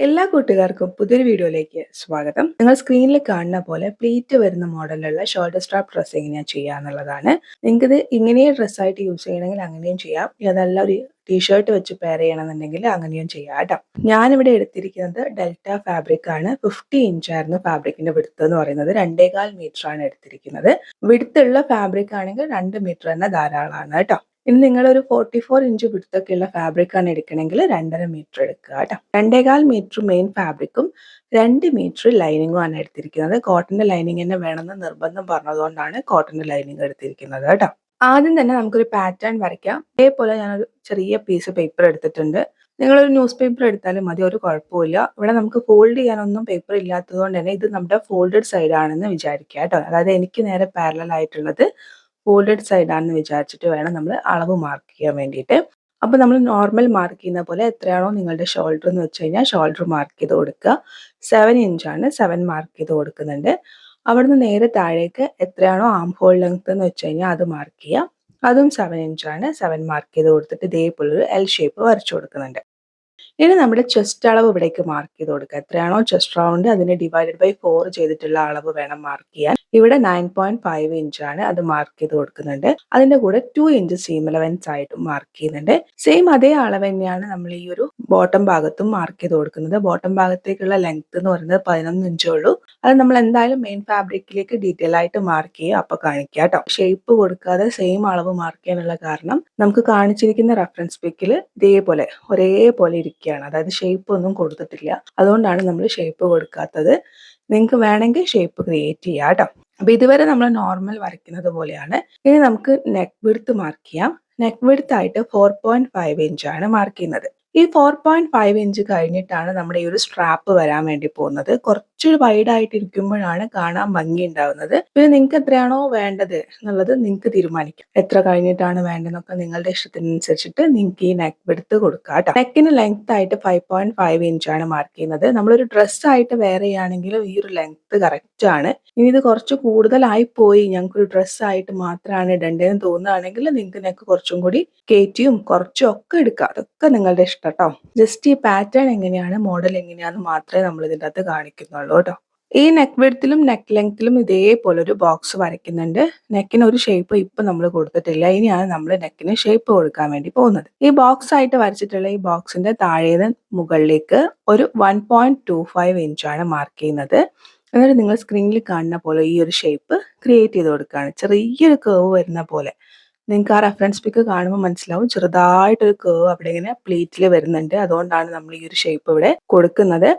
എല്ലാ കൂട്ടുകാർക്കും പുതിയൊരു വീഡിയോയിലേക്ക് സ്വാഗതം. നിങ്ങൾ സ്ക്രീനിൽ കാണുന്ന പോലെ പ്ലീറ്റ് വരുന്ന മോഡലിലുള്ള ഷോൾഡർ സ്ട്രാപ്പ് ഡ്രസ്സ് എങ്ങനെയാണ് ചെയ്യുക എന്നുള്ളതാണ്. നിങ്ങൾക്കിത് ഇങ്ങനെ ഡ്രസ്സായിട്ട് യൂസ് ചെയ്യണമെങ്കിൽ അങ്ങനെയും ചെയ്യാം. ഇനി അതല്ല ഒരു ടീഷർട്ട് വെച്ച് പെയർ ചെയ്യണമെന്നുണ്ടെങ്കിൽ അങ്ങനെയും ചെയ്യാം കേട്ടോ. ഞാനിവിടെ എടുത്തിരിക്കുന്നത് ഡെൽറ്റ ഫാബ്രിക് ആണ്. 50 ഇഞ്ചായിരുന്നു ഫാബ്രിക്കിന്റെ വിഡ്ത്ത് എന്ന് പറയുന്നത്. 2.25 മീറ്റർ ആണ് എടുത്തിരിക്കുന്നത്. വിഡ്ത്തുള്ള ഫാബ്രിക് ആണെങ്കിൽ 2 മീറ്റർ തന്നെ ധാരാളമാണ് കേട്ടോ. ഇനി നിങ്ങളൊരു 44 ഇഞ്ച് വിഡ്ത്തൊക്കെ ഉള്ള ഫാബ്രിക് ആണ് എടുക്കണമെങ്കിൽ 2.5 മീറ്റർ എടുക്കുക കേട്ടോ. 2.25 മീറ്റർ മെയിൻ ഫാബ്രിക്കും 2 മീറ്റർ ലൈനിങ്ങും ആണ് എടുത്തിരിക്കുന്നത്. കോട്ടന്റെ ലൈനിങ് തന്നെ വേണമെന്ന് നിർബന്ധം പറഞ്ഞതുകൊണ്ടാണ് കോട്ടന്റെ ലൈനിങ് എടുത്തിരിക്കുന്നത് കേട്ടോ. ആദ്യം തന്നെ നമുക്കൊരു പാറ്റേൺ വരയ്ക്കാം. ഇതേപോലെ ഞാനൊരു ചെറിയ പീസ് പേപ്പർ എടുത്തിട്ടുണ്ട്. നിങ്ങളൊരു ന്യൂസ് പേപ്പർ എടുത്താലും മതി, ഒരു കുഴപ്പമില്ല. ഇവിടെ നമുക്ക് ഫോൾഡ് ചെയ്യാനൊന്നും പേപ്പർ ഇല്ലാത്തത് കൊണ്ട് തന്നെ ഇത് നമ്മുടെ ഫോൾഡഡ് സൈഡ് ആണെന്ന് വിചാരിക്കുക കേട്ടോ. അതായത് എനിക്ക് നേരെ പാരലൽ ആയിട്ടുള്ളത് ഫോൾഡഡ് സൈഡ് ആണെന്ന് വിചാരിച്ചിട്ട് വേണം നമ്മൾ അളവ് മാർക്ക് ചെയ്യാൻ വേണ്ടിയിട്ട്. അപ്പോൾ നമ്മൾ നോർമൽ മാർക്ക് ചെയ്യുന്ന പോലെ എത്രയാണോ നിങ്ങളുടെ ഷോൾഡർ എന്ന് വെച്ച് കഴിഞ്ഞാൽ ഷോൾഡർ മാർക്ക് ചെയ്ത് കൊടുക്കുക. 7 ഇഞ്ചാണ്, 7 മാർക്ക് ചെയ്ത് കൊടുക്കുന്നുണ്ട്. അവിടുന്ന് നേരെ താഴേക്ക് എത്രയാണോ ആം ഹോൾ ലെങ്ത് എന്ന് വെച്ച് കഴിഞ്ഞാൽ അത് മാർക്ക് ചെയ്യുക. അതും 7 ഇഞ്ചാണ്, 7 മാർക്ക് ചെയ്ത് കൊടുത്തിട്ട് ഇതേപോലൊരു എൽ ഷേപ്പ് വരച്ചു കൊടുക്കുന്നുണ്ട്. ഇനി നമ്മുടെ ചെസ്റ്റ് അളവ് ഇവിടേക്ക് മാർക്ക് ചെയ്ത് കൊടുക്കുക. എത്രയാണോ ചെസ്റ്റ് റൗണ്ട് അതിനെ ഡിവൈഡഡ് ബൈ 4 ചെയ്തിട്ടുള്ള അളവ് വേണം മാർക്ക് ചെയ്യാൻ. ഇവിടെ 9.5 ഇഞ്ചാണ്, അത് മാർക്ക് ചെയ്ത് കൊടുക്കുന്നുണ്ട്. അതിന്റെ കൂടെ 2 ഇഞ്ച് സീം അലവൻസ് ആയിട്ടും മാർക്ക് ചെയ്യുന്നുണ്ട്. സെയിം അതേ അളവ് തന്നെയാണ് നമ്മൾ ഈ ഒരു ബോട്ടം ഭാഗത്തും മാർക്ക് ചെയ്ത് കൊടുക്കുന്നത്. ബോട്ടം ഭാഗത്തേക്കുള്ള ലെങ്ത് എന്ന് പറയുന്നത് 11 ഇഞ്ചേ ഉള്ളൂ. അത് നമ്മൾ എന്തായാലും മെയിൻ ഫാബ്രിക്കിലേക്ക് ഡീറ്റെയിൽ ആയിട്ട് മാർക്ക് ചെയ്യുക, അപ്പൊ കാണിക്കുക കേട്ടോ. ഷേപ്പ് കൊടുക്കാതെ സെയിം അളവ് മാർക്ക് ചെയ്യാനുള്ള കാരണം നമുക്ക് കാണിച്ചിരിക്കുന്ന റെഫറൻസ് പിക്കിൽ ഇതേപോലെ ഒരേപോലെ ഇരിക്കുകയാണ്. അതായത് ഷേപ്പ് ഒന്നും കൊടുത്തിട്ടില്ല. അതുകൊണ്ടാണ് നമ്മൾ ഷേപ്പ് കൊടുക്കാത്തത്. നിങ്ങൾക്ക് വേണമെങ്കിൽ ഷേപ്പ് ക്രിയേറ്റ് ചെയ്യാം കേട്ടോ. അപ്പൊ ഇതുവരെ നമ്മൾ നോർമൽ വരയ്ക്കുന്നത് പോലെയാണ്. ഇനി നമുക്ക് നെക്ക് വിഡ്ത്ത് മാർക്ക് ചെയ്യാം. നെക്ക് വിഡ്ത്ത് ആയിട്ട് 4.5 ഇഞ്ചാണ് മാർക്ക് ചെയ്യുന്നത്. ഈ 4.5 ഇഞ്ച് കഴിഞ്ഞിട്ടാണ് നമ്മുടെ ഈ ഒരു സ്ട്രാപ്പ് വരാൻ വേണ്ടി പോകുന്നത്. കുറച്ച് വൈഡ് ആയിട്ട് ഇരിക്കുമ്പോഴാണ് കാണാൻ ഭംഗി ഉണ്ടാവുന്നത്. പിന്നെ നിങ്ങൾക്ക് എത്രയാണോ വേണ്ടത് എന്നുള്ളത് നിങ്ങൾക്ക് തീരുമാനിക്കാം. എത്ര കഴിഞ്ഞിട്ടാണ് വേണ്ടതെന്നൊക്കെ നിങ്ങളുടെ ഇഷ്ടത്തിനനുസരിച്ചിട്ട് നിങ്ങൾക്ക് ഈ നെക്ക് വിഡ്ത്ത് കൊടുക്കാം കേട്ടോ. നെക്കിന് ലെങ്ത് ആയിട്ട് 5.5 ഇഞ്ചാണ് മാർക്ക് ചെയ്യുന്നത്. നമ്മളൊരു ഡ്രസ്സ് ആയിട്ട് വെയർ ചെയ്യുകയാണെങ്കിലും ഈ ഒരു ലെങ്ത് കറക്റ്റ് ആണ്. ഇനി ഇത് കുറച്ച് കൂടുതലായി പോയി, ഞങ്ങൾക്കൊരു ഡ്രസ്സ് ആയിട്ട് മാത്രമാണ് ഇടേണ്ടതെന്ന് തോന്നുകയാണെങ്കിൽ നിങ്ങൾക്ക് നെക്ക് കുറച്ചും കൂടി കയറ്റിയും കുറച്ചും ഒക്കെ എടുക്കാം. അതൊക്കെ നിങ്ങളുടെ ഇഷ്ടം കേട്ടോ. ജസ്റ്റ് ഈ പാറ്റേൺ എങ്ങനെയാണ്, മോഡൽ എങ്ങനെയാണെന്ന് മാത്രമേ നമ്മൾ ഇതിൻ്റെ അകത്ത് കാണിക്കുന്നുള്ളൂ കേട്ടോ. ഈ നെക്ക് വിഡ്ത്തിലും നെക്ക് ലെങ്ത്തിലും ഇതേപോലെ ഒരു ബോക്സ് വരയ്ക്കുന്നുണ്ട്. നെക്കിന് ഒരു ഷേപ്പ് ഇപ്പൊ നമ്മൾ കൊടുത്തിട്ടില്ല. ഇനിയാണ് നമ്മൾ നെക്കിന് ഷേപ്പ് കൊടുക്കാൻ വേണ്ടി പോകുന്നത്. ഈ ബോക്സ് ആയിട്ട് വരച്ചിട്ടുള്ള ഈ ബോക്സിന്റെ താഴേന്ന് മുകളിലേക്ക് ഒരു 1.25 ഇഞ്ചാണ് മാർക്ക് ചെയ്യുന്നത്. എന്നിട്ട് നിങ്ങൾ സ്ക്രീനിൽ കാണുന്ന പോലെ ഈ ഒരു ഷേപ്പ് ക്രിയേറ്റ് ചെയ്ത് കൊടുക്കുകയാണ്. ചെറിയൊരു കേവ് വരുന്ന പോലെ നിങ്ങൾക്ക് ആ റെഫറൻസ് പിക്ക് കാണുമ്പോൾ മനസ്സിലാവും. ചെറുതായിട്ടൊരു കേവ് അവിടെ ഇങ്ങനെ പ്ലീറ്റിൽ വരുന്നുണ്ട്. അതുകൊണ്ടാണ് നമ്മൾ ഈ ഒരു ഷേപ്പ് ഇവിടെ കൊടുക്കുന്നത്.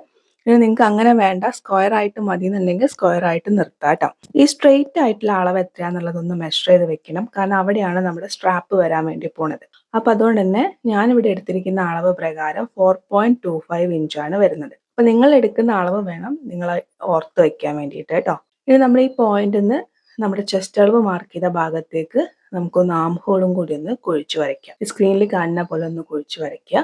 ഇനി നിങ്ങൾക്ക് അങ്ങനെ വേണ്ട, സ്ക്വയർ ആയിട്ട് മതി എന്നുണ്ടെങ്കിൽ സ്ക്വയർ ആയിട്ട് നിർത്താം കേട്ടോ. ഈ സ്ട്രെയിറ്റ് ആയിട്ടുള്ള അളവ് എത്രയാന്നുള്ളതൊന്ന് മെഷർ ചെയ്ത് വെക്കണം. കാരണം അവിടെയാണ് നമ്മുടെ സ്ട്രാപ്പ് വരാൻ വേണ്ടി പോണത്. അപ്പൊ അതുകൊണ്ട് തന്നെ ഞാനിവിടെ എടുത്തിരിക്കുന്ന അളവ് പ്രകാരം 4.25 ഇഞ്ചാണ് വരുന്നത്. അപ്പൊ നിങ്ങൾ എടുക്കുന്ന അളവ് വേണം നിങ്ങൾ ഓർത്ത് വെക്കാൻ വേണ്ടിയിട്ട് കേട്ടോ. ഇനി നമ്മൾ ഈ പോയിന്റിൽ നിന്ന് നമ്മുടെ ചെസ്റ്റ് അളവ് മാർക്ക് ചെയ്ത ഭാഗത്തേക്ക് നമുക്കൊന്ന് ആം ഹോളും കൂടി ഒന്ന് കുഴിച്ചു വരയ്ക്കാം. ഈ സ്ക്രീനിൽ കാണുന്ന പോലെ ഒന്ന് കുഴിച്ചു വരയ്ക്കുക.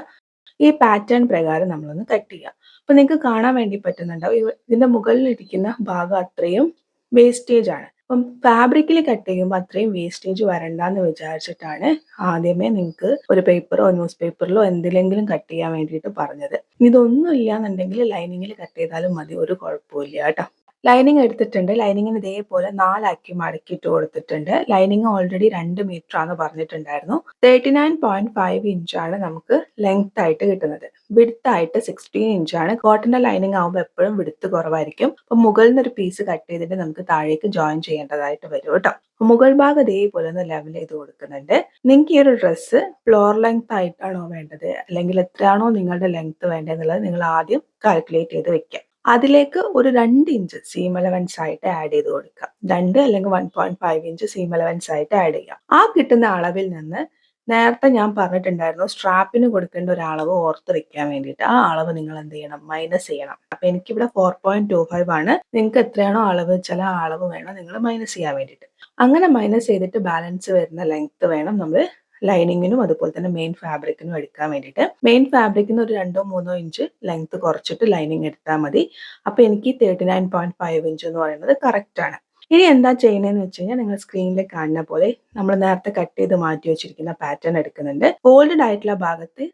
ഈ പാറ്റേൺ പ്രകാരം നമ്മളൊന്ന് കട്ട് ചെയ്യുക. അപ്പൊ നിങ്ങൾക്ക് കാണാൻ വേണ്ടി പറ്റുന്നുണ്ടാവും ഇതിന്റെ മുകളിൽ ഇരിക്കുന്ന ഭാഗം അത്രയും വേസ്റ്റേജ് ആണ്. അപ്പം ഫാബ്രിക്കിൽ കട്ട് ചെയ്യുമ്പോൾ അത്രയും വേസ്റ്റേജ് വരണ്ടെന്ന് വിചാരിച്ചിട്ടാണ് ആദ്യമേ നിങ്ങൾക്ക് ഒരു പേപ്പറോ ന്യൂസ് പേപ്പറിലോ എന്തിലെങ്കിലും കട്ട് ചെയ്യാൻ വേണ്ടിയിട്ട് പറഞ്ഞത്. ഇതൊന്നും ഇല്ലാന്നുണ്ടെങ്കിൽ ലൈനിങ്ങിൽ കട്ട് ചെയ്താലും മതി, ഒരു കുഴപ്പമില്ല കേട്ടോ. ലൈനിങ് എടുത്തിട്ടുണ്ട്. ലൈനിങ്ങിന് ഇതേപോലെ 4 ആക്കി മടക്കിയിട്ട് കൊടുത്തിട്ടുണ്ട്. ലൈനിങ് ഓൾറെഡി 2 മീറ്റർ ആണ് പറഞ്ഞിട്ടുണ്ടായിരുന്നു. 39.5 ഇഞ്ചാണ് നമുക്ക് ലെങ്ത് ആയിട്ട് കിട്ടുന്നത്. വിഡ്ത്ത് ആയിട്ട് 16 ഇഞ്ചാണ്. കോട്ടന്റെ ലൈനിങ് ആകുമ്പോൾ എപ്പോഴും വിഡ്ത്ത് കുറവായിരിക്കും. അപ്പൊ മുകളിൽ നിന്ന് ഒരു പീസ് കട്ട് ചെയ്തിട്ട് നമുക്ക് താഴേക്ക് ജോയിൻ ചെയ്യേണ്ടതായിട്ട് വരും കേട്ടോ. മുകൾ ഭാഗം ഇതേപോലെ ഒന്ന് ലെവൽ ചെയ്ത് കൊടുക്കുന്നുണ്ട്. നിങ്ങൾക്ക് ഈ ഒരു ഡ്രസ്സ് ഫ്ലോർ ലെങ്ത് ആയിട്ടാണോ വേണ്ടത് അല്ലെങ്കിൽ എത്രയാണോ നിങ്ങളുടെ ലെങ്ത് വേണ്ടതെന്നുള്ളത് നിങ്ങൾ ആദ്യം കാൽക്കുലേറ്റ് ചെയ്ത് വെക്കാം. അതിലേക്ക് ഒരു 2 ഇഞ്ച് സീം അലവൻസ് ആയിട്ട് ആഡ് ചെയ്ത് കൊടുക്കുക. 2 അല്ലെങ്കിൽ 1.5 ഇഞ്ച് സീം അലവൻസ് ആയിട്ട് ആഡ് ചെയ്യുക. ആ കിട്ടുന്ന അളവിൽ നിന്ന് നേരത്തെ ഞാൻ പറഞ്ഞിട്ടുണ്ടായിരുന്നു സ്ട്രാപ്പിന് കൊടുക്കേണ്ട ഒരു അളവ് ഓർത്ത് വെക്കാൻ വേണ്ടിയിട്ട്. ആ അളവ് നിങ്ങൾ എന്ത് ചെയ്യണം, മൈനസ് ചെയ്യണം. അപ്പൊ എനിക്കിവിടെ 4.25 ആണ്. നിങ്ങൾക്ക് എത്രയാണോ അളവ് വെച്ചാൽ ആ അളവ് വേണം നിങ്ങൾ മൈനസ് ചെയ്യാൻ വേണ്ടിയിട്ട്. അങ്ങനെ മൈനസ് ചെയ്തിട്ട് ബാലൻസ് വരുന്ന ലെങ്ത് വേണം നമ്മൾ ലൈനിങ്ങിനും അതുപോലെ തന്നെ മെയിൻ ഫാബ്രിക്കിനും എടുക്കാൻ വേണ്ടിയിട്ട്. മെയിൻ ഫാബ്രിക്കിന് ഒരു 2-3 ഇഞ്ച് ലെങ്ത് കുറച്ചിട്ട് ലൈനിങ് എടുത്താൽ മതി. അപ്പൊ എനിക്ക് 39.5 ഇഞ്ച് എന്ന് പറയുന്നത് കറക്റ്റ് ആണ്. ഇനി എന്താ ചെയ്യണേന്ന് വെച്ച് കഴിഞ്ഞാൽ നിങ്ങൾ സ്ക്രീനിൽ കാണുന്ന പോലെ നമ്മൾ നേരത്തെ കട്ട് ചെയ്ത് മാറ്റി വെച്ചിരിക്കുന്ന പാറ്റേൺ എടുക്കുന്നുണ്ട്. ഫോൾഡഡ് ആയിട്ടുള്ള ഭാഗത്ത്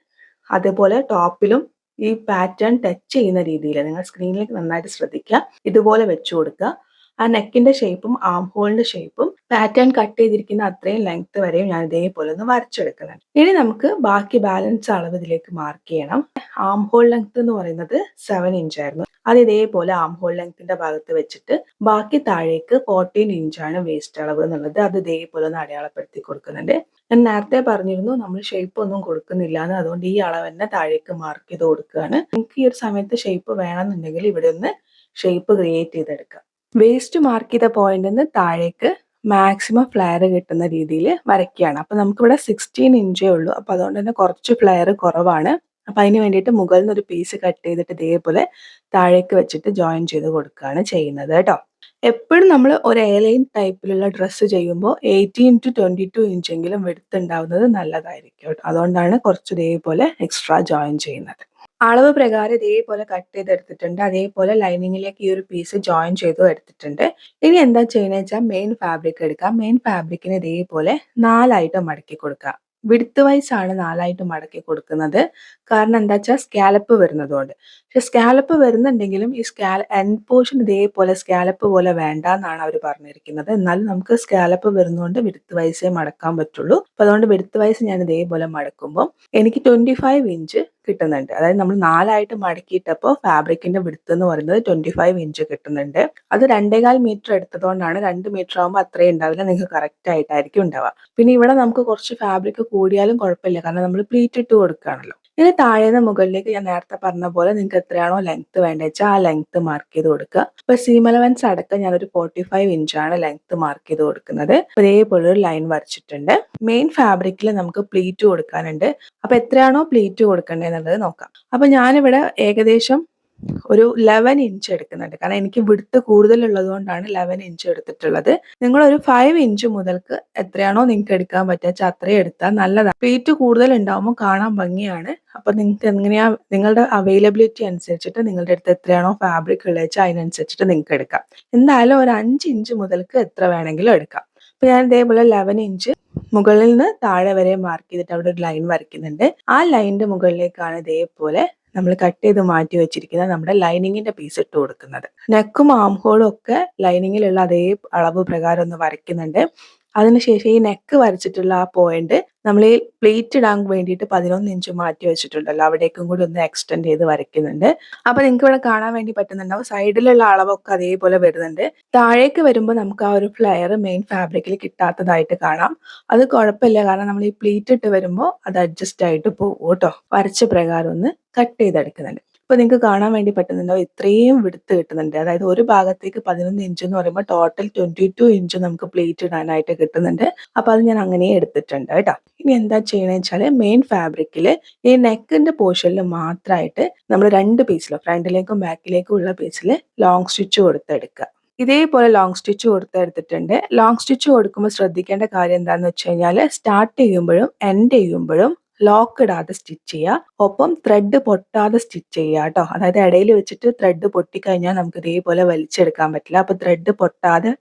അതുപോലെ ടോപ്പിലും ഈ പാറ്റേൺ ടച്ച് ചെയ്യുന്ന രീതിയിൽ നിങ്ങൾ സ്ക്രീനിലേക്ക് നന്നായിട്ട് ശ്രദ്ധിക്കുക. ഇതുപോലെ വെച്ചു കൊടുക്കുക. ആ നെക്കിന്റെ ഷേപ്പും ആം ഹോളിന്റെ ഷേപ്പും പാറ്റേൺ കട്ട് ചെയ്തിരിക്കുന്ന അത്രയും ലെങ്ത് വരെയും ഞാൻ ഇതേപോലെ ഒന്ന് വരച്ചെടുക്കുന്നുണ്ട്. ഇനി നമുക്ക് ബാക്കി ബാലൻസ് അളവ് ഇതിലേക്ക് മാർക്ക് ചെയ്യണം. ആം ഹോൾ ലെങ്ത് എന്ന് പറയുന്നത് 7 ഇഞ്ച് ആയിരുന്നു. അത് ഇതേപോലെ ആം ഹോൾ ലെങ്ത്തിന്റെ ഭാഗത്ത് വെച്ചിട്ട് ബാക്കി താഴേക്ക് 14 ഇഞ്ചാണ് വേസ്റ്റ് അളവ് എന്നുള്ളത് അത് ഇതേപോലെ ഒന്ന് അടയാളപ്പെടുത്തി കൊടുക്കുന്നുണ്ട്. ഞാൻ നേരത്തെ പറഞ്ഞിരുന്നു നമ്മൾ ഷേപ്പ് ഒന്നും കൊടുക്കുന്നില്ല എന്ന്. അതുകൊണ്ട് ഈ അളവ് തന്നെ താഴേക്ക് മാർക്ക് ചെയ്ത് കൊടുക്കുകയാണ്. നിങ്ങൾക്ക് ഈ ഒരു സമയത്ത് ഷേപ്പ് വേണമെന്നുണ്ടെങ്കിൽ ഇവിടെ ഒന്ന് ഷേപ്പ് ക്രിയേറ്റ് ചെയ്തെടുക്കാം. വേസ്റ്റ് മാർക്ക് ചെയ്ത പോയിന്റിൽ നിന്ന് താഴേക്ക് മാക്സിമം ഫ്ലെയർ കിട്ടുന്ന രീതിയിൽ വരയ്ക്കുകയാണ്. അപ്പൊ നമുക്കിവിടെ 16 ഇഞ്ചേ ഉള്ളൂ. അപ്പൊ അതുകൊണ്ട് തന്നെ കുറച്ച് ഫ്ലെയർ കുറവാണ്. അപ്പൊ അതിന് വേണ്ടിയിട്ട് മുകളിൽ നിന്ന് ഒരു പീസ് കട്ട് ചെയ്തിട്ട് ഇതേപോലെ താഴേക്ക് വെച്ചിട്ട് ജോയിൻ ചെയ്ത് കൊടുക്കുകയാണ് ചെയ്യുന്നത് കേട്ടോ. എപ്പോഴും നമ്മൾ ഒരു എയർലൈൻ ടൈപ്പിലുള്ള ഡ്രസ്സ് ചെയ്യുമ്പോൾ 18 to 22 ഇഞ്ചെങ്കിലും വിഡ്ത്ത് ഉണ്ടാവുന്നത് നല്ലതായിരിക്കും കേട്ടോ. അതുകൊണ്ടാണ് കുറച്ച് ഇതേപോലെ എക്സ്ട്രാ ജോയിൻ ചെയ്യുന്നത്. അളവ് പ്രകാരം ഇതേപോലെ കട്ട് ചെയ്തെടുത്തിട്ടുണ്ട്. അതേപോലെ ലൈനിങ്ങിലേക്ക് ഈ ഒരു പീസ് ജോയിൻ ചെയ്തു എടുത്തിട്ടുണ്ട്. ഇനി എന്താ ചെയ്യുന്നത് വെച്ചാൽ മെയിൻ ഫാബ്രിക് എടുക്കാം. മെയിൻ ഫാബ്രിക്കിന് ഇതേപോലെ 4 ആയിട്ട് മടക്കി കൊടുക്കാം. വിഡ്ത്ത് വൈസ് ആണ് 4 ആയിട്ട് മടക്കി കൊടുക്കുന്നത്. കാരണം എന്താ വെച്ചാൽ സ്കാലപ്പ് വരുന്നതുകൊണ്ട്. പക്ഷെ സ്കാലപ്പ് വരുന്നുണ്ടെങ്കിലും ഈ എൻഡ് പോർഷൻ ഇതേപോലെ സ്കാലപ്പ് പോലെ വേണ്ട എന്നാണ് അവർ പറഞ്ഞിരിക്കുന്നത്. എന്നാലും നമുക്ക് സ്കാലപ്പ് വരുന്നതുകൊണ്ട് വിഡ്ത്ത് വൈസേ മടക്കാൻ പറ്റുള്ളൂ. അപ്പൊ അതുകൊണ്ട് വിഡ്ത്ത് വൈസ് ഞാൻ ഇതേപോലെ മടക്കുമ്പോൾ എനിക്ക് 25 ഇഞ്ച് കിട്ടുന്നുണ്ട്. അതായത് നമ്മൾ 4 ആയിട്ട് മടക്കിയിട്ടപ്പോൾ ഫാബ്രിക്കിന്റെ വിഡ്ത്ത് എന്ന് പറയുന്നത് 25 ഇഞ്ച് കിട്ടുന്നുണ്ട്. അത് 2.25 മീറ്റർ എടുത്തതുകൊണ്ടാണ്. 2 മീറ്റർ ആകുമ്പോൾ അത്രയും ഉണ്ടാവില്ല, നിങ്ങൾക്ക് കറക്റ്റ് ആയിട്ടായിരിക്കും ഉണ്ടാവുക. പിന്നെ ഇവിടെ നമുക്ക് കുറച്ച് ഫാബ്രിക് കൂടിയാലും കുഴപ്പമില്ല, കാരണം നമ്മൾ പ്ലീറ്റ് ഇട്ട് കൊടുക്കുകയാണല്ലോ. ഇനി താഴേന്ന് മുകളിലേക്ക് ഞാൻ നേരത്തെ പറഞ്ഞ പോലെ നിങ്ങൾക്ക് എത്രയാണോ ലെങ്ത് വേണ്ടത് വെച്ചാൽ ആ ലെങ്ത് മാർക്ക് ചെയ്ത് കൊടുക്കുക. ഇപ്പൊ സീം അലവൻസ് അടക്കം ഞാനൊരു 45 ഇഞ്ചാണ് ലെങ്ത് മാർക്ക് ചെയ്ത് കൊടുക്കുന്നത്. ഇതേപോലെ ഒരു ലൈൻ വരച്ചിട്ടുണ്ട്. മെയിൻ ഫാബ്രിക്കിൽ നമുക്ക് പ്ലീറ്റ് കൊടുക്കാനുണ്ട്. അപ്പൊ എത്രയാണോ പ്ലീറ്റ് കൊടുക്കേണ്ടതെന്നുള്ളത് നോക്കാം. അപ്പൊ ഞാനിവിടെ ഏകദേശം ഒരു 11 ഇഞ്ച് എടുക്കുന്നുണ്ട്. കാരണം എനിക്ക് വിഡ്ത്ത് കൂടുതലുള്ളത് കൊണ്ടാണ് 11 ഇഞ്ച് എടുത്തിട്ടുള്ളത്. നിങ്ങളൊരു 5 ഇഞ്ച് മുതൽക്ക് എത്രയാണോ നിങ്ങൾക്ക് എടുക്കാൻ പറ്റുക വെച്ചാൽ അത്രയും എടുത്താൽ നല്ലതാണ്. പ്ലീറ്റ് കൂടുതൽ ഉണ്ടാവുമ്പോൾ കാണാൻ ഭംഗിയാണ്. അപ്പൊ നിങ്ങൾക്ക് എങ്ങനെയാ നിങ്ങളുടെ അവൈലബിലിറ്റി അനുസരിച്ചിട്ട് നിങ്ങളുടെ അടുത്ത് എത്രയാണോ ഫാബ്രിക് ഉള്ളത് വെച്ചാൽ അതിനനുസരിച്ചിട്ട് നിങ്ങൾക്ക് എടുക്കാം. എന്തായാലും ഒരു 5 ഇഞ്ച് മുതൽക്ക് എത്ര വേണമെങ്കിലും എടുക്കാം. അപ്പൊ ഞാൻ ഇതേപോലെ 11 ഇഞ്ച് മുകളിൽ നിന്ന് താഴെ വരെ മാർക്ക് ചെയ്തിട്ട് അവിടെ ഒരു ലൈൻ വരയ്ക്കുന്നുണ്ട്. ആ ലൈനിന്റെ മുകളിലേക്കാണ് ഇതേപോലെ നമ്മൾ കട്ട് ചെയ്ത് മാറ്റി വെച്ചിരിക്കുന്ന നമ്മുടെ ലൈനിങ്ങിന്റെ പീസ് ഇട്ട് കൊടുക്കുന്നത്. നെക്കും ആം ഹോളും ഒക്കെ ലൈനിങ്ങിലുള്ള അതേ അളവ് പ്രകാരം ഒന്ന് വരയ്ക്കുന്നുണ്ട്. അതിനുശേഷം ഈ നെക്ക് വരച്ചിട്ടുള്ള ആ പോയിന്റ് നമ്മൾ ഈ പ്ലേറ്റ് ഇടാൻ വേണ്ടിയിട്ട് 11 ഇഞ്ച് മാറ്റി വെച്ചിട്ടുണ്ടല്ലോ, അവിടേക്കും കൂടി ഒന്ന് എക്സ്റ്റെൻഡ് ചെയ്ത് വരയ്ക്കുന്നുണ്ട്. അപ്പൊ നിങ്ങൾക്ക് ഇവിടെ കാണാൻ വേണ്ടി പറ്റുന്നുണ്ടാവും സൈഡിലുള്ള അളവൊക്കെ അതേപോലെ വരുന്നുണ്ട്. താഴേക്ക് വരുമ്പോൾ നമുക്ക് ആ ഒരു ഫ്ലെയർ മെയിൻ ഫാബ്രിക്കിൽ കിട്ടാത്തതായിട്ട് കാണാം. അത് കുഴപ്പമില്ല, കാരണം നമ്മൾ ഈ പ്ലീറ്റ് ഇട്ട് വരുമ്പോൾ അത് അഡ്ജസ്റ്റ് ആയിട്ട് പോകും കേട്ടോ. വരച്ച പ്രകാരം ഒന്ന് കട്ട് ചെയ്തെടുക്കുന്നുണ്ട്. ഇപ്പൊ നിങ്ങൾക്ക് കാണാൻ വേണ്ടി പറ്റുന്നുണ്ടോ ഇത്രയും വിടുത്ത് കിട്ടുന്നുണ്ട്. അതായത് ഒരു ഭാഗത്തേക്ക് 11 ഇഞ്ച് എന്ന് പറയുമ്പോൾ ടോട്ടൽ 22 ഇഞ്ച് നമുക്ക് പ്ലേറ്റ് ഇടാനായിട്ട് കിട്ടുന്നുണ്ട്. അപ്പൊ അത് ഞാൻ അങ്ങനെ എടുത്തിട്ടുണ്ട് കേട്ടോ. ഇനി എന്താ ചെയ്യണമെന്ന് വെച്ചാൽ മെയിൻ ഫാബ്രിക്കില് ഈ നെക്കിന്റെ പോർഷനിൽ മാത്രമായിട്ട് നമ്മൾ 2 പീസിലും ഫ്രണ്ടിലേക്കും ബാക്കിലേക്കും ഉള്ള പീസിൽ ലോങ് സ്റ്റിച്ച് കൊടുത്തെടുക്കുക. ഇതേപോലെ ലോങ് സ്റ്റിച്ച് കൊടുത്തെടുത്തിട്ടുണ്ട്. ലോങ് സ്റ്റിച്ച് കൊടുക്കുമ്പോൾ ശ്രദ്ധിക്കേണ്ട കാര്യം എന്താണെന്ന് വെച്ച് കഴിഞ്ഞാൽ സ്റ്റാർട്ട് ചെയ്യുമ്പോഴും എൻഡ് ചെയ്യുമ്പോഴും ലോക്ക് ഇടാതെ സ്റ്റിച്ച് ചെയ്യുക. ഒപ്പം ത്രെഡ് പൊട്ടാതെ സ്റ്റിച്ച് ചെയ്യുക കേട്ടോ. അതായത് ഇടയിൽ വെച്ചിട്ട് ത്രെഡ് പൊട്ടിക്കഴിഞ്ഞാൽ നമുക്ക് ഇതേപോലെ വലിച്ചെടുക്കാൻ പറ്റില്ല. അപ്പൊ ത്രെഡ് പൊട്ടാതെ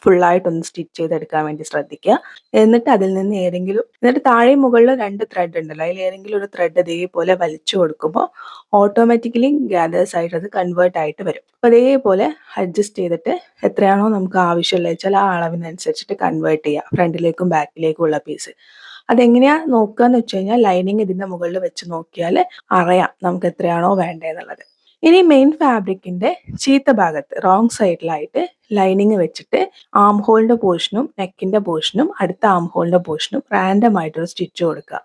ഫുള്ളായിട്ടൊന്ന് സ്റ്റിച്ച് ചെയ്തെടുക്കാൻ വേണ്ടി ശ്രദ്ധിക്കുക. എന്നിട്ട് അതിൽ നിന്ന് എന്നിട്ട് താഴെ മുകളിൽ 2 ത്രെഡ് ഉണ്ടല്ലോ, അതിൽ ഏതെങ്കിലും ഒരു ത്രെഡ് ഇതേപോലെ വലിച്ചു കൊടുക്കുമ്പോൾ ഓട്ടോമാറ്റിക്കലി ഗ്യാദേഴ്സ് ആയിട്ട് അത് കൺവേർട്ട് ആയിട്ട് വരും. അപ്പൊ അതേപോലെ അഡ്ജസ്റ്റ് ചെയ്തിട്ട് എത്രയാണോ നമുക്ക് ആവശ്യമുള്ളത് വെച്ചാൽ ആ അളവിനനുസരിച്ചിട്ട് കൺവേർട്ട് ചെയ്യുക ഫ്രണ്ടിലേക്കും ബാക്കിലേക്കും ഉള്ള പീസ്. അതെങ്ങനെയാ നോക്കുക എന്ന് വെച്ച് കഴിഞ്ഞാൽ ലൈനിങ് ഇതിന്റെ മുകളിൽ വെച്ച് നോക്കിയാൽ അറിയാം നമുക്ക് എത്രയാണോ വേണ്ടതെന്നുള്ളത്. ഇനി മെയിൻ ഫാബ്രിക്കിന്റെ ചീത്ത ഭാഗത്ത് റോങ് സൈഡിലായിട്ട് ലൈനിങ് വെച്ചിട്ട് ആം ഹോളിന്റെ പോർഷനും നെക്കിന്റെ പോർഷനും അടുത്ത ആം ഹോളിന്റെ പോർഷനും റാൻഡം ആയിട്ടൊരു സ്റ്റിച്ച് കൊടുക്കുക.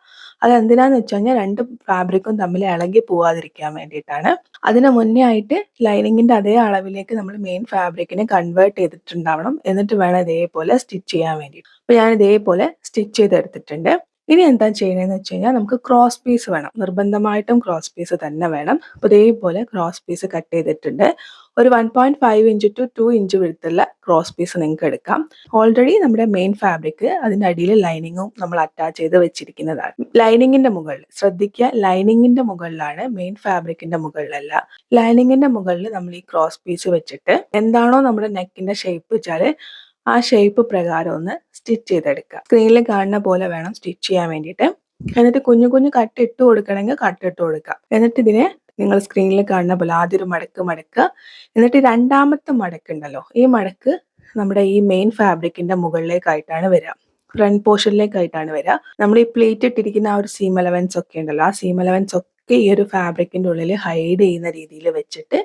അതെന്തിനാന്ന് വെച്ച് കഴിഞ്ഞാൽ 2 ഫാബ്രിക്കും തമ്മിൽ ഇളകി പോവാതിരിക്കാൻ വേണ്ടിയിട്ടാണ്. അതിന് മുന്നേ ആയിട്ട് ലൈനിങ്ങിന്റെ അതേ അളവിലേക്ക് നമ്മൾ മെയിൻ ഫാബ്രിക്കിനെ കൺവേർട്ട് ചെയ്തിട്ടുണ്ടാവണം. എന്നിട്ട് വേണം ഇതേപോലെ സ്റ്റിച്ച് ചെയ്യാൻ വേണ്ടി. അപ്പൊ ഞാൻ ഇതേപോലെ സ്റ്റിച്ച് ചെയ്തെടുത്തിട്ടുണ്ട്. ഇനി എന്താ ചെയ്യണമെന്ന് വെച്ച് കഴിഞ്ഞാൽ നമുക്ക് ക്രോസ് പീസ് വേണം. നിർബന്ധമായിട്ടും ക്രോസ് പീസ് തന്നെ വേണം. അപ്പൊ ഇതേപോലെ ക്രോസ് പീസ് കട്ട് ചെയ്തിട്ടുണ്ട്. ഒരു 1.5 ഇഞ്ച് ടു 2 ഇഞ്ച് വിടുത്തുള്ള ക്രോസ് പീസ് നിങ്ങൾക്ക് എടുക്കാം. ഓൾറെഡി നമ്മുടെ മെയിൻ ഫാബ്രിക് അതിന്റെ അടിയിൽ ലൈനിങ്ങും നമ്മൾ അറ്റാച്ച് ചെയ്ത് വെച്ചിരിക്കുന്നതാണ്. ലൈനിങ്ങിന്റെ മുകളിൽ ശ്രദ്ധിക്കുക, ലൈനിങ്ങിന്റെ മുകളിലാണ്, മെയിൻ ഫാബ്രിക്കിന്റെ മുകളിലല്ല. ലൈനിങ്ങിന്റെ മുകളിൽ നമ്മൾ ഈ ക്രോസ് പീസ് വെച്ചിട്ട് എന്താണോ നമ്മുടെ നെക്കിന്റെ ഷേപ്പ് വെച്ചാൽ ആ ഷേപ്പ് പ്രകാരം ഒന്ന് സ്റ്റിച്ച് ചെയ്തെടുക്കുക. സ്ക്രീനിൽ കാണുന്ന പോലെ വേണം സ്റ്റിച്ച് ചെയ്യാൻ വേണ്ടിയിട്ട്. എന്നിട്ട് കുഞ്ഞു കുഞ്ഞു കട്ട് ഇട്ട് കൊടുക്കണമെങ്കിൽ കട്ട് ഇട്ട് കൊടുക്കുക. എന്നിട്ട് ഇതിനെ നിങ്ങൾ സ്ക്രീനിൽ കാണുന്ന പോലെ ആദ്യം ഒരു മടക്ക് മടക്കുക. എന്നിട്ട് രണ്ടാമത്തെ മടക്കുണ്ടല്ലോ, ഈ മടക്ക് നമ്മുടെ ഈ മെയിൻ ഫാബ്രിക്കിന്റെ മുകളിലേക്കായിട്ടാണ് വരിക. ഫ്രണ്ട് പോർഷനിലേക്കായിട്ടാണ് വരിക. നമ്മൾ ഈ പ്ലേറ്റ് ഇട്ടിരിക്കുന്ന ആ ഒരു സീം അലവൻസ് ഒക്കെ ഉണ്ടല്ലോ, ആ സീം അലവൻസ് ഒക്കെ ഈ ഒരു ഫാബ്രിക്കിന്റെ ഉള്ളിൽ ഹൈഡ് ചെയ്യുന്ന രീതിയിൽ വെച്ചിട്ട്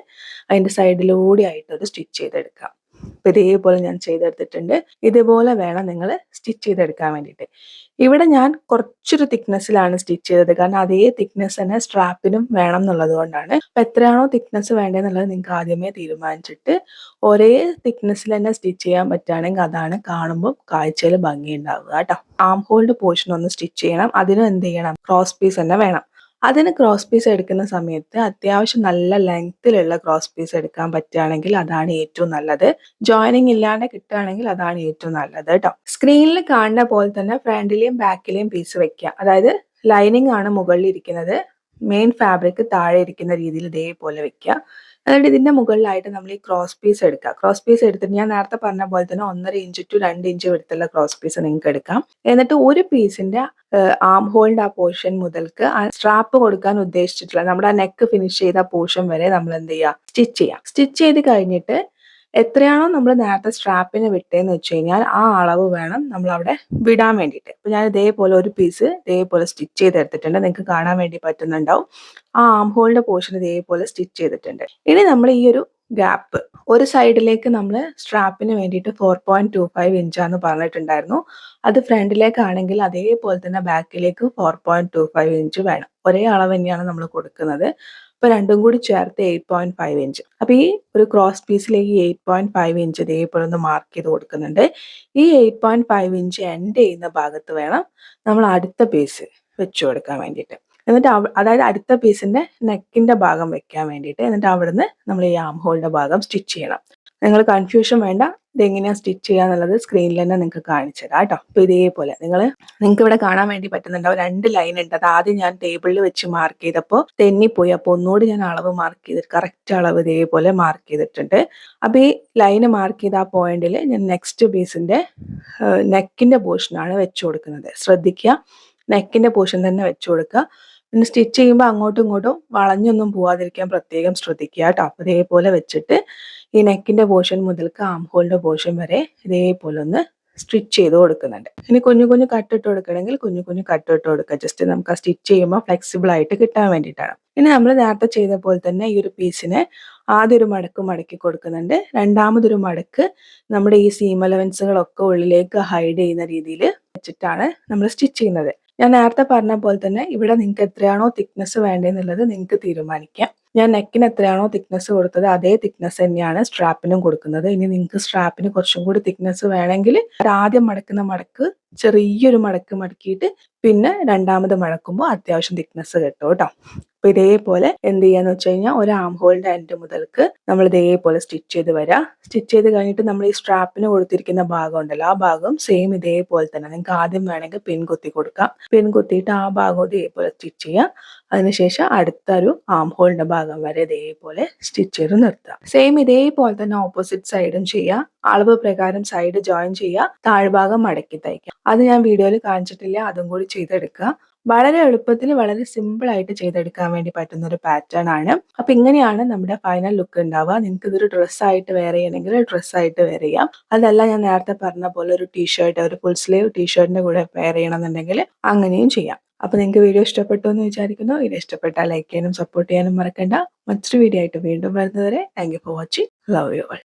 അതിന്റെ സൈഡിലൂടെ ആയിട്ട് ഒരു സ്റ്റിച്ച് ചെയ്തെടുക്കാം. അപ്പൊ ഇതേപോലെ ഞാൻ ചെയ്തെടുത്തിട്ടുണ്ട്. ഇതുപോലെ വേണം നിങ്ങൾ സ്റ്റിച്ച് ചെയ്തെടുക്കാൻ വേണ്ടിയിട്ട്. ഇവിടെ ഞാൻ കുറച്ചൊരു തിക്നെസ്സിലാണ് സ്റ്റിച്ച് ചെയ്തത്, കാരണം അതേ തിക്നെസ് തന്നെ സ്ട്രാപ്പിനും വേണം എന്നുള്ളത് കൊണ്ടാണ്. അപ്പൊ എത്രയാണോ തിക്നെസ് വേണ്ടതെന്നുള്ളത് നിങ്ങൾക്ക് ആദ്യമേ തീരുമാനിച്ചിട്ട് ഒരേ തിക്നെസ്സിൽ തന്നെ സ്റ്റിച്ച് ചെയ്യാൻ പറ്റുകയാണെങ്കിൽ അതാണ് കാണുമ്പോൾ കാഴ്ചയിൽ ഭംഗി ഉണ്ടാവുക കേട്ടോ. ആം ഹോൾഡ് പോർഷൻ ഒന്ന് സ്റ്റിച്ച് ചെയ്യണം. അതിനും എന്ത് ചെയ്യണം, ക്രോസ് പീസ് തന്നെ വേണം. അതിന് ക്രോസ് പീസ് എടുക്കുന്ന സമയത്ത് അത്യാവശ്യം നല്ല ലെങ്ത്തിലുള്ള ക്രോസ് പീസ് എടുക്കാൻ പറ്റുകയാണെങ്കിൽ അതാണ് ഏറ്റവും നല്ലത്. ജോയിനിങ് ഇല്ലാണ്ട് കിട്ടുകയാണെങ്കിൽ അതാണ് ഏറ്റവും നല്ലത് കേട്ടോ. സ്ക്രീനിൽ കാണുന്ന പോലെ തന്നെ ഫ്രണ്ടിലെയും ബാക്കിലെയും പീസ് വെക്കുക. അതായത് ലൈനിങ് ആണ് മുകളിൽ ഇരിക്കുന്നത്, മെയിൻ ഫാബ്രിക് താഴെ ഇരിക്കുന്ന രീതിയിൽ ഇതേപോലെ വെക്കുക. എന്നിട്ട് ഇതിന്റെ മുകളിലായിട്ട് നമ്മൾ ഈ ക്രോസ് പീസ് എടുക്കുക. ക്രോസ് പീസ് എടുത്തിട്ട് ഞാൻ നേരത്തെ പറഞ്ഞ പോലെ തന്നെ 1.5 ഇഞ്ച് ടു 2 ഇഞ്ച് എടുത്തുള്ള ക്രോസ് പീസ് നിങ്ങൾക്ക് എടുക്കാം. എന്നിട്ട് ഒരു പീസിന്റെ ആം ഹോളിന്റെ ആ പോർഷൻ മുതൽക്ക് ആ സ്ട്രാപ്പ് കൊടുക്കാൻ ഉദ്ദേശിച്ചിട്ടുള്ള നമ്മുടെ ആ നെക്ക് ഫിനിഷ് ചെയ്ത പോർഷൻ വരെ നമ്മൾ എന്ത് ചെയ്യുക, സ്റ്റിച്ച് ചെയ്യാം. സ്റ്റിച്ച് ചെയ്ത് കഴിഞ്ഞിട്ട് എത്രയാണോ നമ്മൾ നേരത്തെ സ്ട്രാപ്പിന് വിട്ടേന്ന് വെച്ച് കഴിഞ്ഞാൽ ആ അളവ് വേണം നമ്മൾ അവിടെ വിടാൻ വേണ്ടിയിട്ട്. അപ്പൊ ഞാൻ ഇതേപോലെ ഒരു പീസ് ഇതേപോലെ സ്റ്റിച്ച് ചെയ്തെടുത്തിട്ടുണ്ട്. നിങ്ങൾക്ക് കാണാൻ വേണ്ടി പറ്റുന്നുണ്ടാവും. ആ ആം ഹോളിന്റെ പോർഷൻ ഇതേപോലെ സ്റ്റിച്ച് ചെയ്തിട്ടുണ്ട്. ഇനി നമ്മൾ ഈ ഒരു ഗ്യാപ്പ് ഒരു സൈഡിലേക്ക് നമ്മൾ സ്ട്രാപ്പിന് വേണ്ടിയിട്ട് 4.25 ഇഞ്ചാന്ന് പറഞ്ഞിട്ടുണ്ടായിരുന്നു. അത് ഫ്രണ്ടിലേക്കാണെങ്കിൽ അതേപോലെ തന്നെ ബാക്കിലേക്ക് 4.25 ഇഞ്ച് വേണം. ഒരേ അളവ് തന്നെയാണ് നമ്മൾ കൊടുക്കുന്നത്. അപ്പൊ രണ്ടും കൂടി ചേർത്ത് 8.5 ഇഞ്ച്. അപ്പൊ ഈ ഒരു ക്രോസ് പീസിലേക്ക് 8.5 ഇഞ്ച് ഇതേപോലെ ഒന്ന് മാർക്ക് ചെയ്ത് കൊടുക്കുന്നുണ്ട്. ഈ 8.5 ഇഞ്ച് എൻഡ് ചെയ്യുന്ന ഭാഗത്ത് വേണം നമ്മൾ അടുത്ത പീസ് വെച്ചു കൊടുക്കാൻ വേണ്ടിയിട്ട്. എന്നിട്ട് അതായത് അടുത്ത പീസിന്റെ നെക്കിന്റെ ഭാഗം വെക്കാൻ വേണ്ടിയിട്ട്. എന്നിട്ട് അവിടുന്ന് നമ്മൾ ഈ ആം ഹോളിന്റെ ഭാഗം സ്റ്റിച്ച് ചെയ്യണം. നിങ്ങൾ കൺഫ്യൂഷൻ വേണ്ട, ഇതെങ്ങനെയാണ് സ്റ്റിച്ച് ചെയ്യാന്നുള്ളത് സ്ക്രീനിൽ തന്നെ നിങ്ങൾക്ക് കാണിച്ചു തരാം കേട്ടോ. അപ്പൊ ഇതേപോലെ നിങ്ങൾക്ക് ഇവിടെ കാണാൻ വേണ്ടി പറ്റുന്നുണ്ടാവും 2 ലൈൻ ഉണ്ട്. അത് ആദ്യം ഞാൻ ടേബിളിൽ വെച്ച് മാർക്ക് ചെയ്തപ്പോൾ തെന്നിപ്പോയി. അപ്പോൾ ഒന്നുകൂടി ഞാൻ അളവ് മാർക്ക് ചെയ്തിട്ട് കറക്റ്റ് അളവ് ഇതേപോലെ മാർക്ക് ചെയ്തിട്ടുണ്ട്. അപ്പൊ ഈ ലൈന് മാർക്ക് ചെയ്ത ആ പോയിന്റിൽ ഞാൻ നെക്സ്റ്റ് പീസിന്റെ നെക്കിന്റെ പോർഷനാണ് വെച്ചു കൊടുക്കുന്നത്. ശ്രദ്ധിക്കുക, നെക്കിന്റെ പോർഷൻ തന്നെ വെച്ചു കൊടുക്കുക. പിന്നെ സ്റ്റിച്ച് ചെയ്യുമ്പോൾ അങ്ങോട്ടും ഇങ്ങോട്ടും വളഞ്ഞൊന്നും പോവാതിരിക്കാൻ പ്രത്യേകം ശ്രദ്ധിക്കുക കേട്ടോ. അപ്പൊ ഇതേപോലെ വെച്ചിട്ട് ഈ നെക്കിന്റെ പോർഷൻ മുതൽക്ക് ആം ഹോളിന്റെ പോർഷൻ വരെ ഇതേപോലെ ഒന്ന് സ്റ്റിച്ച് ചെയ്ത് കൊടുക്കുന്നുണ്ട്. ഇനി കുഞ്ഞു കുഞ്ഞു കട്ടിട്ട് കൊടുക്കണമെങ്കിൽ കുഞ്ഞു കുഞ്ഞു കട്ടിട്ട് കൊടുക്കുക. ജസ്റ്റ് നമുക്ക് ആ സ്റ്റിച്ച് ചെയ്യുമ്പോൾ ഫ്ലെക്സിബിൾ ആയിട്ട് കിട്ടാൻ വേണ്ടിയിട്ടാണ്. ഇനി നമ്മൾ നേരത്തെ ചെയ്ത പോലെ തന്നെ ഈ ഒരു പീസിനെ ആദ്യം ഒരു മടക്ക് മടക്കി കൊടുക്കുന്നുണ്ട്. രണ്ടാമതൊരു മടക്ക് നമ്മുടെ ഈ സീം അലവൻസുകളൊക്കെ ഉള്ളിലേക്ക് ഹൈഡ് ചെയ്യുന്ന രീതിയിൽ വെച്ചിട്ടാണ് നമ്മൾ സ്റ്റിച്ച് ചെയ്യുന്നത്. ഞാൻ നേരത്തെ പറഞ്ഞ പോലെ തന്നെ ഇവിടെ നിങ്ങൾക്ക് എത്രയാണോ തിക്നെസ് വേണ്ടതെന്നുള്ളത് നിങ്ങൾക്ക് തീരുമാനിക്കാം. ഞാൻ നെക്കിന് എത്രയാണോ തിക്നെസ് കൊടുത്തത് അതേ തിക്നെസ് തന്നെയാണ് സ്ട്രാപ്പിനും കൊടുക്കുന്നത്. ഇനി നിങ്ങൾക്ക് സ്ട്രാപ്പിന് കുറച്ചും കൂടി തിക്നെസ് വേണമെങ്കിൽ ആദ്യം മടക്കുന്ന മടക്ക് ചെറിയൊരു മടക്ക് മടക്കിയിട്ട് പിന്നെ രണ്ടാമത് മടക്കുമ്പോൾ അത്യാവശ്യം തിക്നെസ് കിട്ടും കേട്ടോ. അപ്പൊ ഇതേപോലെ എന്ത് ചെയ്യാന്ന് വെച്ച് കഴിഞ്ഞാൽ ഒരു ആം ഹോളിന്റെ എൻഡ് മുതൽക്ക് നമ്മൾ ഇതേപോലെ സ്റ്റിച്ച് ചെയ്ത് വരാം. സ്റ്റിച്ച് ചെയ്ത് കഴിഞ്ഞിട്ട് നമ്മൾ ഈ സ്ട്രാപ്പിന് കൊടുത്തിരിക്കുന്ന ഭാഗം ഉണ്ടല്ലോ, ആ ഭാഗം സെയിം ഇതേപോലെ തന്നെ നിങ്ങൾക്ക് ആദ്യം വേണമെങ്കിൽ പിൻ കുത്തി കൊടുക്കാം. പിൻ കുത്തിയിട്ട് ആ ഭാഗം ഇതേപോലെ സ്റ്റിച്ച് ചെയ്യാം. അതിനുശേഷം അടുത്തൊരു ആം ഹോളിന്റെ ഭാഗം വരെ ഇതേപോലെ സ്റ്റിച്ച് ചെയ്ത് നിർത്താം. സെയിം ഇതേപോലെ തന്നെ ഓപ്പോസിറ്റ് സൈഡും ചെയ്യാം. അളവ് പ്രകാരം സൈഡ് ജോയിൻ ചെയ്യുക, താഴ്ഭാഗം മടക്കി തയ്ക്കുക. അത് ഞാൻ വീഡിയോയിൽ കാണിച്ചിട്ടില്ല, അതും കൂടി ചെയ്തെടുക്കുക. വളരെ എളുപ്പത്തിൽ വളരെ സിമ്പിൾ ആയിട്ട് ചെയ്തെടുക്കാൻ വേണ്ടി പറ്റുന്ന ഒരു പാറ്റേൺ ആണ്. അപ്പൊ ഇങ്ങനെയാണ് നമ്മുടെ ഫൈനൽ ലുക്ക് ഉണ്ടാവുക. നിങ്ങൾക്ക് ഇതൊരു ഡ്രസ്സായിട്ട് വെയർ ചെയ്യണമെങ്കിൽ ഡ്രസ്സായിട്ട് വെയർ ചെയ്യാം. അതല്ല ഞാൻ നേരത്തെ പറഞ്ഞ പോലെ ഒരു ടീഷർട്ട്, ഒരു ഫുൾ സ്ലീവ് ടീഷർട്ടിന്റെ കൂടെ വെയർ ചെയ്യണമെന്നുണ്ടെങ്കിൽ അങ്ങനെയും ചെയ്യാം. അപ്പൊ നിങ്ങൾക്ക് വീഡിയോ ഇഷ്ടപ്പെട്ടു എന്ന് വിചാരിക്കുന്നു. വീഡിയോ ഇഷ്ടപ്പെട്ടാൽ ലൈക്ക് ചെയ്യാനും സപ്പോർട്ട് ചെയ്യാനും മറക്കണ്ട. മറ്റൊരു വീഡിയോ ആയിട്ട് വീണ്ടും വരുന്നവരെ thank you for watching. Love you all.